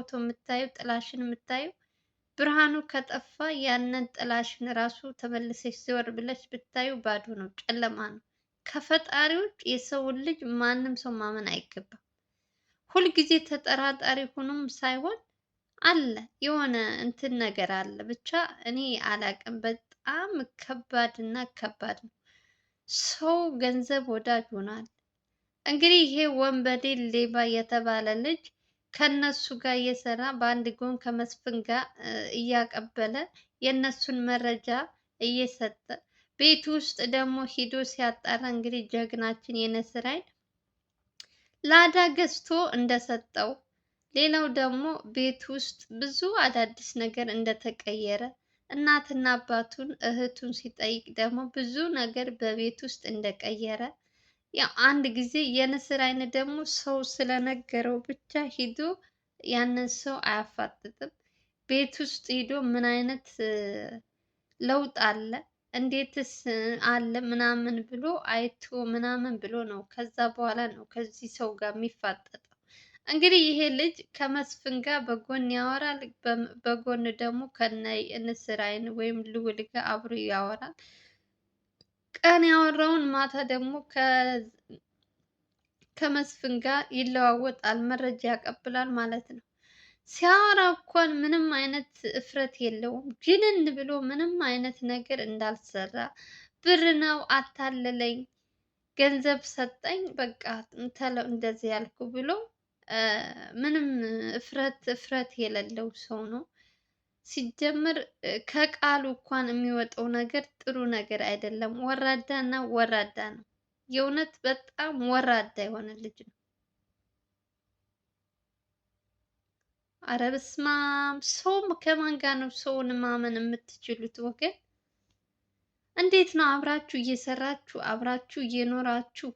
ፎቶ የምታዩ ጥላሽን የምታዩ ብርሃኑ ከጠፋ ያንን ጥላሽን ራሱ ተመልሰሽ ዘወር ብለሽ ብታዩ ባዶ ነው፣ ጨለማ ነው። ከፈጣሪ ውጭ የሰውን ልጅ ማንም ሰው ማመን አይገባም። ሁልጊዜ ተጠራጣሪ ሆኖም ሳይሆን አለ የሆነ እንትን ነገር አለ። ብቻ እኔ አላቅም። በጣም ከባድ እና ከባድ ነው። ሰው ገንዘብ ወዳጅ ሆኗል። እንግዲህ ይሄ ወንበዴ ሌባ የተባለ ልጅ ከነሱ ጋር እየሰራ በአንድ ጎን ከመስፍን ጋር እያቀበለ የእነሱን መረጃ እየሰጠ ቤት ውስጥ ደግሞ ሂዶ ሲያጣራ እንግዲህ ጀግናችን የንስር አይን ላዳ ገዝቶ እንደሰጠው፣ ሌላው ደግሞ ቤት ውስጥ ብዙ አዳዲስ ነገር እንደተቀየረ፣ እናትና አባቱን እህቱን ሲጠይቅ ደግሞ ብዙ ነገር በቤት ውስጥ እንደቀየረ፣ ያው አንድ ጊዜ የንስር አይን ደግሞ ሰው ስለነገረው ብቻ ሂዶ ያንን ሰው አያፋጥጥም። ቤት ውስጥ ሂዶ ምን አይነት ለውጥ አለ እንዴትስ አለ ምናምን ብሎ አይቶ ምናምን ብሎ ነው ከዛ በኋላ ነው ከዚህ ሰው ጋር የሚፋጠጠው። እንግዲህ ይሄ ልጅ ከመስፍን ጋር በጎን ያወራል፣ በጎን ደግሞ ከነ ንስር አይን ወይም ልዑል ጋር አብሮ ያወራል። ቀን ያወራውን ማታ ደግሞ ከመስፍን ጋር ይለዋወጣል፣ መረጃ ያቀብላል ማለት ነው። ሲያወራ እንኳን ምንም አይነት እፍረት የለውም። ጅንን ብሎ ምንም አይነት ነገር እንዳልሰራ ብር ነው አታለለኝ፣ ገንዘብ ሰጠኝ፣ በቃ እንደዚህ ያልኩ ብሎ ምንም እፍረት የሌለው ሰው ነው። ሲጀምር ከቃሉ እንኳን የሚወጣው ነገር ጥሩ ነገር አይደለም። ወራዳ እና ወራዳ ነው። የእውነት በጣም ወራዳ የሆነ ልጅ ነው። አረ በስመአብ! ሰው ከማን ጋር ነው ሰውን ማመን የምትችሉት ወገን? እንዴት ነው አብራችሁ እየሰራችሁ አብራችሁ እየኖራችሁ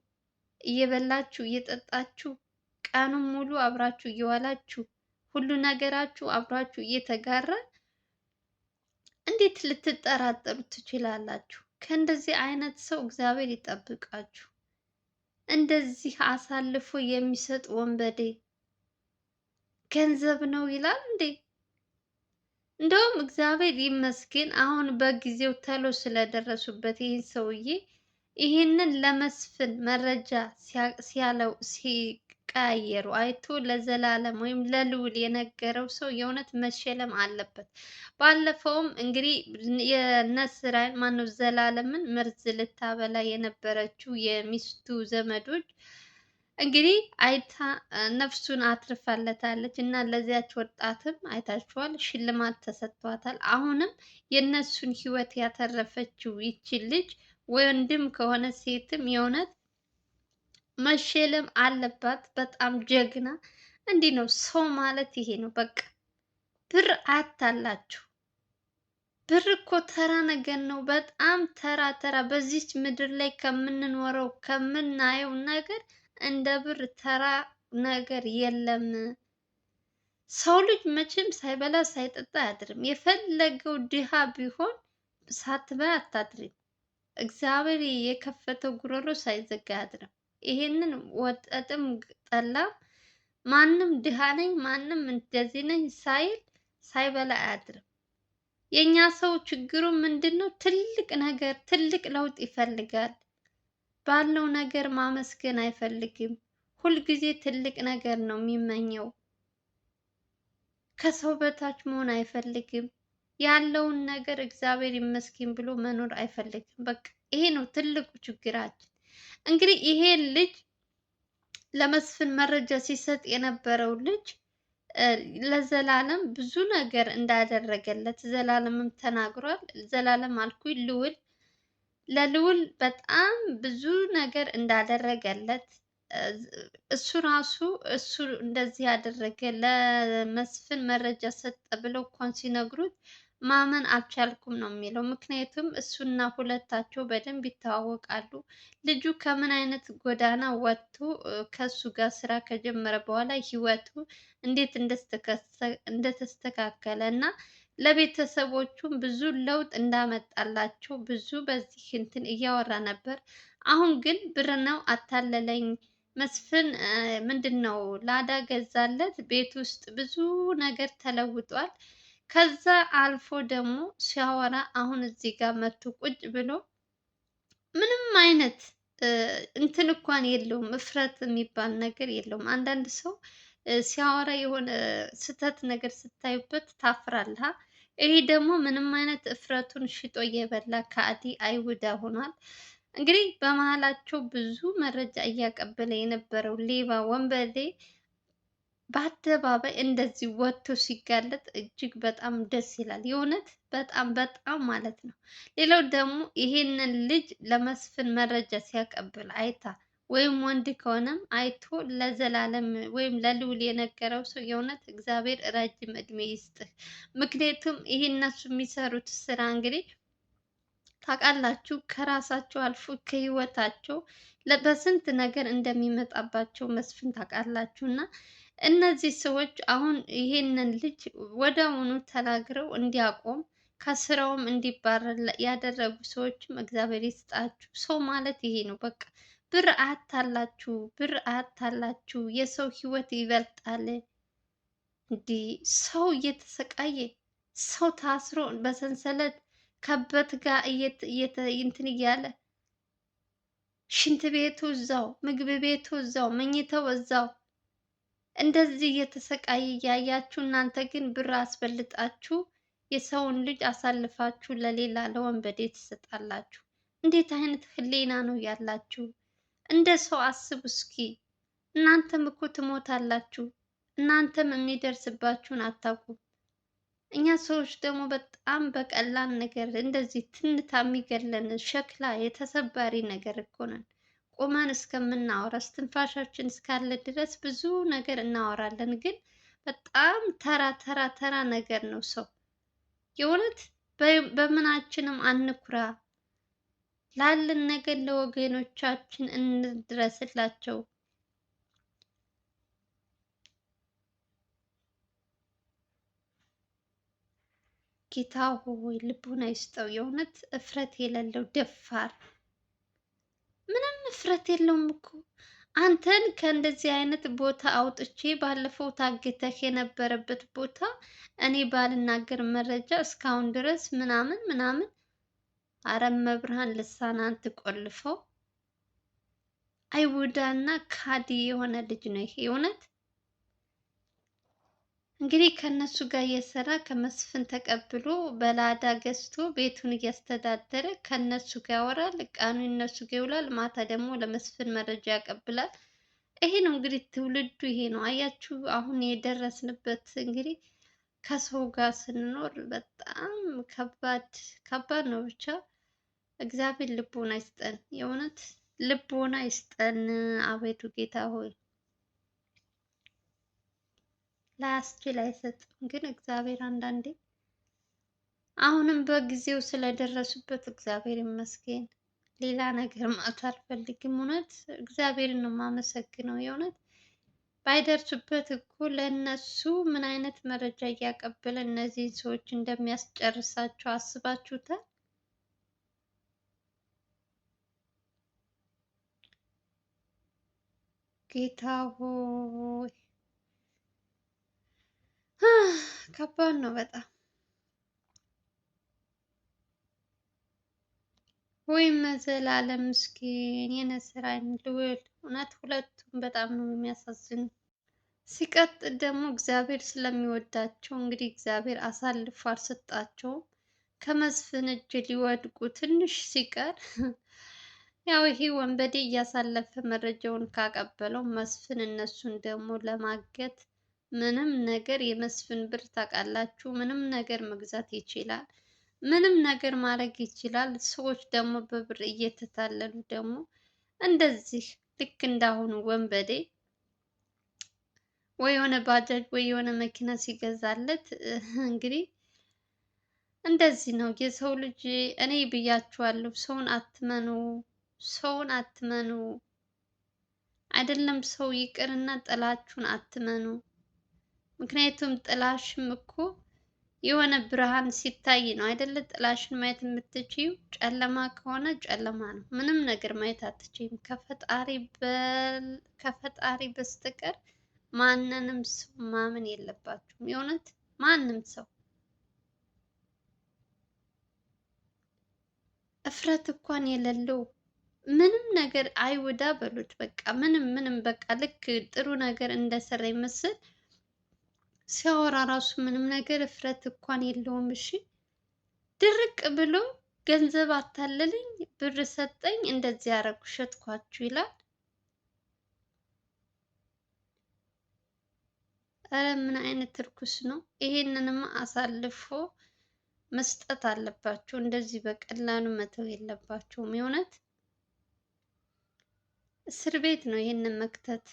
እየበላችሁ እየጠጣችሁ ቀኑን ሙሉ አብራችሁ እየዋላችሁ ሁሉ ነገራችሁ አብራችሁ እየተጋራ እንዴት ልትጠራጠሩ ትችላላችሁ? ከእንደዚህ አይነት ሰው እግዚአብሔር ይጠብቃችሁ። እንደዚህ አሳልፎ የሚሰጥ ወንበዴ ገንዘብ ነው ይላል እንዴ? እንደውም እግዚአብሔር ይመስገን አሁን በጊዜው ተሎ ስለደረሱበት ይህን ሰውዬ ይህንን ለመስፍን መረጃ ሲያለው ሲቀያየሩ አይቶ ለዘላለም ወይም ለልዑል የነገረው ሰው የእውነት መሸለም አለበት። ባለፈውም እንግዲህ የንስር አይን ማነው ዘላለምን መርዝ ልታበላ የነበረችው የሚስቱ ዘመዶች እንግዲህ አይታ ነፍሱን አትርፋለታለች እና ለዚያች ወጣትም አይታችኋል ሽልማት ተሰጥቷታል። አሁንም የእነሱን ህይወት ያተረፈችው ይቺ ልጅ ወንድም ከሆነ ሴትም የእውነት መሸለም አለባት። በጣም ጀግና። እንዲህ ነው ሰው ማለት ይሄ ነው በቃ። ብር አታላችሁ። ብር እኮ ተራ ነገር ነው። በጣም ተራ በዚች ምድር ላይ ከምንኖረው ከምናየው ነገር እንደ ብር ተራ ነገር የለም። ሰው ልጅ መቼም ሳይበላ ሳይጠጣ አያድርም። የፈለገው ድሃ ቢሆን ሳትበላ አታድርም። እግዚአብሔር የከፈተው ጉሮሮ ሳይዘጋ አያድርም። ይሄንን ወጠጥም ጠላም ማንም ድሃ ነኝ ማንም እንደዚህ ነኝ ሳይል ሳይበላ አያድርም። የኛ ሰው ችግሩ ምንድነው? ትልቅ ነገር ትልቅ ለውጥ ይፈልጋል። ባለው ነገር ማመስገን አይፈልግም። ሁልጊዜ ትልቅ ነገር ነው የሚመኘው። ከሰው በታች መሆን አይፈልግም። ያለውን ነገር እግዚአብሔር ይመስገን ብሎ መኖር አይፈልግም። በቃ ይሄ ነው ትልቁ ችግራችን። እንግዲህ ይሄ ልጅ ለመስፍን መረጃ ሲሰጥ የነበረው ልጅ ለዘላለም ብዙ ነገር እንዳደረገለት ዘላለምም ተናግሯል። ዘላለም አልኩኝ ልዑል ለልዑል በጣም ብዙ ነገር እንዳደረገለት እሱ ራሱ እሱ እንደዚህ ያደረገ ለመስፍን መረጃ ሰጠ ብለው እንኳን ሲነግሩት ማመን አልቻልኩም ነው የሚለው። ምክንያቱም እሱና ሁለታቸው በደንብ ይተዋወቃሉ። ልጁ ከምን አይነት ጎዳና ወጥቶ ከሱ ጋር ስራ ከጀመረ በኋላ ህይወቱ እንዴት እንደተስተካከለ እና ለቤተሰቦቹም ብዙ ለውጥ እንዳመጣላቸው ብዙ በዚህ እንትን እያወራ ነበር። አሁን ግን ብር ነው አታለለኝ፣ መስፍን ምንድን ነው ላዳ ገዛለት። ቤት ውስጥ ብዙ ነገር ተለውጧል። ከዛ አልፎ ደግሞ ሲያወራ አሁን እዚህ ጋር መቶ ቁጭ ብሎ ምንም አይነት እ፣ እንትን እንኳን የለውም። እፍረት የሚባል ነገር የለውም። አንዳንድ ሰው ሲያወራ የሆነ ስህተት ነገር ስታዩበት ታፍራለህ። ይሄ ደግሞ ምንም አይነት እፍረቱን ሽጦ እየበላ ከአዲ አይሁዳ ሆኗል። እንግዲህ በመሀላቸው ብዙ መረጃ እያቀበለ የነበረው ሌባ ወንበዴ በአደባባይ እንደዚህ ወጥቶ ሲጋለጥ እጅግ በጣም ደስ ይላል። የእውነት በጣም በጣም ማለት ነው። ሌላው ደግሞ ይሄንን ልጅ ለመስፍን መረጃ ሲያቀብል አይታ ወይም ወንድ ከሆነም አይቶ ለዘላለም ወይም ለልዑል የነገረው ሰው የእውነት እግዚአብሔር ረጅም እድሜ ይስጥህ። ምክንያቱም ይሄ እነሱ የሚሰሩት ስራ እንግዲህ ታውቃላችሁ ከራሳቸው አልፎ ከህይወታቸው በስንት ነገር እንደሚመጣባቸው መስፍን ታውቃላችሁ። እና እነዚህ ሰዎች አሁን ይሄንን ልጅ ወዲያውኑ ተናግረው እንዲያቆም ከስራውም እንዲባረር ያደረጉ ሰዎችም እግዚአብሔር ይስጣችሁ። ሰው ማለት ይሄ ነው በቃ። ብር አያታላችሁ፣ ብር አያታላችሁ። የሰው ህይወት ይበልጣል። እንዲህ ሰው እየተሰቃየ ሰው ታስሮ በሰንሰለት ከበት ጋር እንትን እያለ ሽንት ቤቱ እዛው፣ ምግብ ቤቱ እዛው፣ መኝታው እዛው እንደዚህ እየተሰቃየ እያያችሁ እናንተ ግን ብር አስበልጣችሁ የሰውን ልጅ አሳልፋችሁ ለሌላ ለወንበዴ ትሰጣላችሁ። እንዴት አይነት ህሊና ነው ያላችሁ? እንደ ሰው አስቡ እስኪ። እናንተም እኮ ትሞታላችሁ። እናንተም የሚደርስባችሁን አታውቁም። እኛ ሰዎች ደግሞ በጣም በቀላል ነገር እንደዚህ ትንታ የሚገለን ሸክላ የተሰባሪ ነገር እኮ ነን። ቆመን እስከምናወራ እስትንፋሻችን እስካለ ድረስ ብዙ ነገር እናወራለን። ግን በጣም ተራ ተራ ተራ ነገር ነው ሰው። የእውነት በምናችንም አንኩራ። ላለን ነገር ለወገኖቻችን እንድረስላቸው። ጌታ ሆይ ልቡና ይስጠው። የእውነት እፍረት የሌለው ደፋር፣ ምንም እፍረት የለውም እኮ። አንተን ከእንደዚህ አይነት ቦታ አውጥቼ ባለፈው ታግተህ የነበረበት ቦታ እኔ ባልናገር መረጃ እስካሁን ድረስ ምናምን ምናምን። አረም መብርሃን ልሳናን ትቆልፈው። አይሁዳና ካዲ የሆነ ልጅ ነው ይሄ የእውነት። እንግዲህ ከነሱ ጋር እየሰራ ከመስፍን ተቀብሎ በላዳ ገዝቶ ቤቱን እያስተዳደረ ከነሱ ጋር ያወራል። ቀኑ እነሱ ጋር ይውላል። ማታ ደግሞ ለመስፍን መረጃ ያቀብላል። ይሄ ነው እንግዲህ ትውልዱ ይሄ ነው። አያችሁ አሁን የደረስንበት እንግዲህ ከሰው ጋር ስንኖር በጣም ከባድ ከባድ ነው። ብቻ እግዚአብሔር ልቦና ይስጠን፣ የእውነት ልቦና ይስጠን። አቤቱ ጌታ ሆይ ላያስችል አይሰጥም። ግን እግዚአብሔር አንዳንዴ አሁንም በጊዜው ስለደረሱበት እግዚአብሔር ይመስገን። ሌላ ነገር ማለት አልፈልግም። እውነት እግዚአብሔርን ነው የማመሰግነው። የእውነት ባይደርሱበት እኮ ለእነሱ ምን አይነት መረጃ እያቀበለ እነዚህን ሰዎች እንደሚያስጨርሳቸው አስባችሁታል? ጌታ ሆይ ከባድ ነው በጣም። ወይም ዘላለም ምስኪን የነስራን ልውል እውነት ሁለቱም በጣም ነው የሚያሳዝኑ። ሲቀጥል ደግሞ እግዚአብሔር ስለሚወዳቸው እንግዲህ እግዚአብሔር አሳልፎ አልሰጣቸውም። ከመስፍን እጅ ሊወድቁ ትንሽ ሲቀር ያው ይሄ ወንበዴ እያሳለፈ መረጃውን ካቀበለው መስፍን እነሱን ደግሞ ለማገት ምንም ነገር የመስፍን ብር ታውቃላችሁ፣ ምንም ነገር መግዛት ይችላል። ምንም ነገር ማድረግ ይችላል። ሰዎች ደግሞ በብር እየተታለሉ ደግሞ እንደዚህ ልክ እንዳሁኑ ወንበዴ ወይ የሆነ ባጃጅ ወይ የሆነ መኪና ሲገዛለት እንግዲህ እንደዚህ ነው የሰው ልጅ። እኔ ብያችኋለሁ፣ ሰውን አትመኑ፣ ሰውን አትመኑ። አይደለም ሰው ይቅርና ጥላችሁን አትመኑ። ምክንያቱም ጥላሽም እኮ የሆነ ብርሃን ሲታይ ነው አይደለ ጥላሽን ማየት የምትችይው። ጨለማ ከሆነ ጨለማ ነው። ምንም ነገር ማየት አትችይም። ከፈጣሪ በስተቀር ማንንም ሰው ማመን የለባችሁም። የእውነት ማንም ሰው እፍረት እንኳን የሌለው ምንም ነገር አይውዳ በሉት። በቃ ምንም በቃ ልክ ጥሩ ነገር እንደሰራ ይመስል ሲያወራ ራሱ ምንም ነገር እፍረት እንኳን የለውም። እሺ ድርቅ ብሎ ገንዘብ አታለለኝ፣ ብር ሰጠኝ፣ እንደዚህ ያደረኩ ሸጥኳችሁ ይላል። እረ ምን አይነት እርኩስ ነው! ይሄንንም አሳልፎ መስጠት አለባቸው። እንደዚህ በቀላሉ መተው የለባቸውም። የእውነት እስር ቤት ነው ይሄንን መክተት።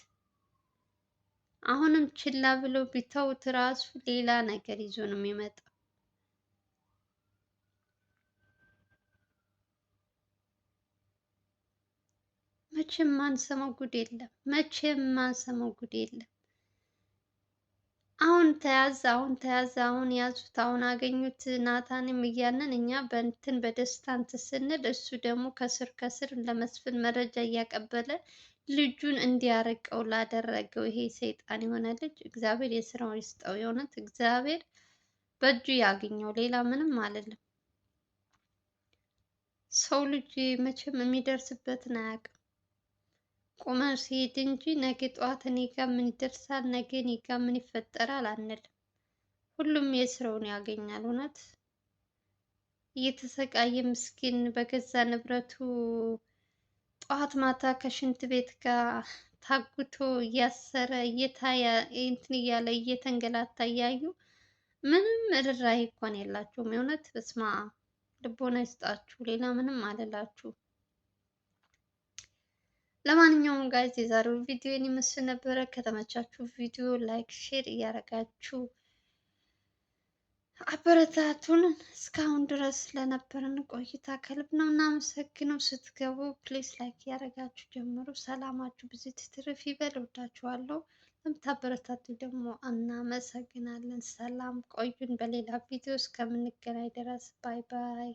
አሁንም ችላ ብለው ቢተውት ራሱ ሌላ ነገር ይዞ ነው የሚመጣው። መቼም ማንሰማው ጉድ የለም። መቼም ማንሰማው ጉድ የለም። አሁን ተያዘ፣ አሁን ተያዘ፣ አሁን ያዙት፣ አሁን አገኙት ናታንም እያልን እኛ በእንትን በደስታ እንትን ስንል እሱ ደግሞ ከስር ከስር ለመስፍን መረጃ እያቀበለ ልጁን እንዲያርቀው ላደረገው ይሄ ሰይጣን የሆነ ልጅ እግዚአብሔር የስራውን ይስጠው። የእውነት እግዚአብሔር በእጁ ያግኘው። ሌላ ምንም አልልም። ሰው ልጅ መቼም የሚደርስበትን አያውቅም። ቁመን ሲሄድ እንጂ ነገ ጠዋት እኔ ጋር ምን ይደርሳል፣ ነገ እኔ ጋር ምን ይፈጠራል አንልም። ሁሉም የስራውን ያገኛል። እውነት እየተሰቃየ ምስኪን በገዛ ንብረቱ ጠዋት ማታ ከሽንት ቤት ጋር ታጉቶ እያሰረ እየታየ እንትን እያለ እየተንገላታ እያዩ ምንም ርህራሄ እንኳን የላቸውም። የእውነት በስመ አብ ልቦና ይስጣችሁ። ሌላ ምንም አልላችሁ። ለማንኛውም ጋይዝ የዛሬው ቪዲዮ ይመስል ነበረ። ከተመቻችሁ ቪዲዮ ላይክ፣ ሼር እያደረጋችሁ አበረታቱን። እስካሁን ድረስ ለነበረን ቆይታ ከልብ ነው እናመሰግነው። ስትገቡ ፕሊስ ላይክ እያደረጋችሁ ጀምሩ። ሰላማችሁ ብዙ ትርፍ ይበል። እወዳችኋለሁ። ለምታበረታቱ ደግሞ እናመሰግናለን። ሰላም ቆዩን። በሌላ ቪዲዮ እስከምንገናኝ ድረስ ባይ ባይ።